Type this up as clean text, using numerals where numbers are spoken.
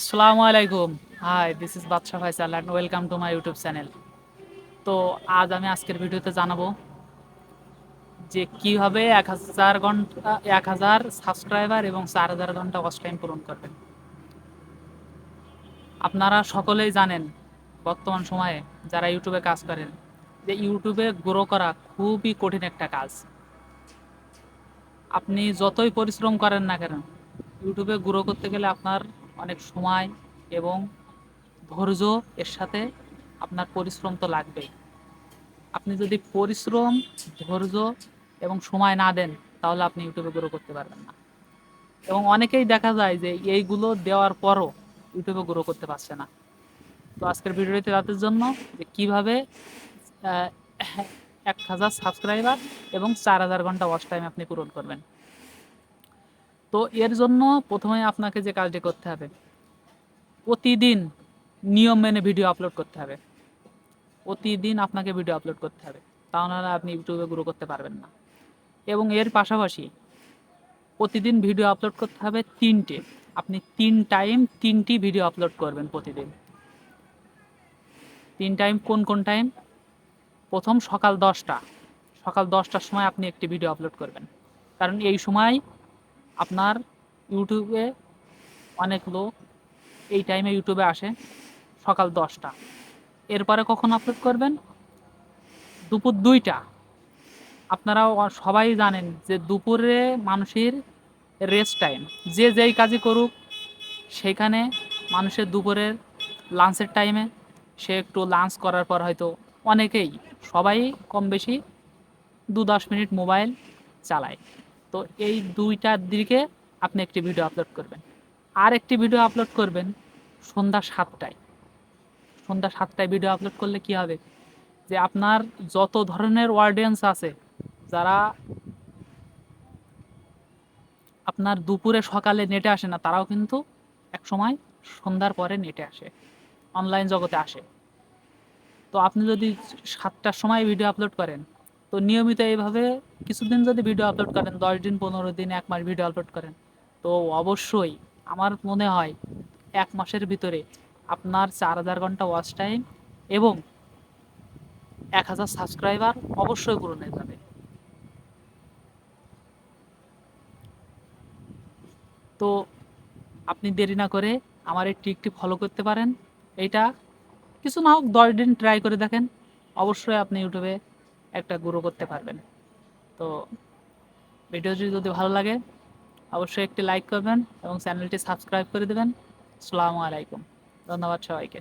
আসসালামু আলাইকুম। Hi, this is Badsha Faisal and welcome to my YouTube channel. তো আজ আমি আজকের ভিডিওতে জানাবো যে কিভাবে 1000 ঘন্টা 1000 সাবস্ক্রাইবার এবং 4000 ঘন্টা ওয়াচ টাইম পূরণ করবেন। আপনারা সকলেই জানেন বর্তমান সময়ে যারা ইউটিউবে কাজ করেন যে ইউটিউবে গ্রো করা খুবই কঠিন একটা কাজ। আপনি যতই পরিশ্রম করেন না কেন, ইউটিউবে গ্রো করতে গেলে আপনার অনেক সময় এবং ধৈর্য, এর সাথে আপনার পরিশ্রম তো লাগবেই। আপনি যদি পরিশ্রম, ধৈর্য এবং সময় না দেন তাহলে আপনি ইউটিউবে গ্রো করতে পারবেন না। এবং অনেকেই দেখা যায় যে এইগুলো দেওয়ার পরও ইউটিউবে গ্রো করতে পারছে না। তো আজকের ভিডিওতে তাদের জন্য যে কীভাবে 1000 সাবস্ক্রাইবার এবং 4000 ঘন্টা ওয়াচ টাইম আপনি পূরণ করবেন। তো এর জন্য প্রথমে আপনাকে যে কাজটি করতে হবে, প্রতিদিন নিয়ম মেনে ভিডিও আপলোড করতে হবে। প্রতিদিন আপনাকে ভিডিও আপলোড করতে হবে, তা নাহলে আপনি ইউটিউবে গ্রো করতে পারবেন না। এবং এর পাশাপাশি প্রতিদিন ভিডিও আপলোড করতে হবে তিনটে। আপনি 3 টাইম 3টি ভিডিও আপলোড করবেন প্রতিদিন। 3 টাইম কোন কোন টাইম? প্রথম সকাল 10টার সময় আপনি একটি ভিডিও আপলোড করবেন, কারণ এই সময় আপনার ইউটিউবে অনেক লোক এই টাইমে ইউটিউবে আসে, সকাল 10টা। এরপরে কখন আপলোড করবেন? দুপুর 2টা। আপনারাও সবাই জানেন যে দুপুরে মানুষের রেস্ট টাইম, যে যেই কাজই করুক সেখানে মানুষের দুপুরের লাঞ্চের টাইমে সে একটু লাঞ্চ করার পর হয়তো অনেকেই, সবাই কম বেশি 2-10 মিনিট মোবাইল চালায়। তো এই 2টার দিকে আপনি একটি ভিডিও আপলোড করবেন। আর একটি ভিডিও আপলোড করবেন সন্ধ্যা 7টায়। সন্ধ্যা 7টায় ভিডিও আপলোড করলে কি হবে, যে আপনার যত ধরনের অডিয়েন্স আছে, যারা আপনার দুপুরে সকালে নেটে আসে না, তারাও কিন্তু এক সময় সন্ধ্যার পরে নেটে আসে, অনলাইন জগতে আসে। তো আপনি যদি 7টার সময় ভিডিও আপলোড করেন, তো নিয়মিত এইভাবে কিছুদিন যদি ভিডিও আপলোড করেন, 10 দিন 15 দিন 1 মাস ভিডিও আপলোড করেন, তো অবশ্যই আমার মনে হয় 1 মাসের ভিতরে আপনার 4000 ঘন্টা ওয়াচ টাইম এবং 1000 সাবস্ক্রাইবার অবশ্যই পূরণ হয়ে যাবে। তো আপনি দেরি না করে আমার এই ট্রিকটি ফলো করতে পারেন। এইটা কিছু না হোক 10 দিন ট্রাই করে দেখেন, অবশ্যই আপনি ইউটিউবে একটা গ্রো করতে পারবেন। তো ভিডিওটি যদি ভালো লাগে অবশ্যই একটি লাইক করবেন এবং চ্যানেলটি সাবস্ক্রাইব করে দেবেন। আসসালামু আলাইকুম। ধন্যবাদ সবাইকে।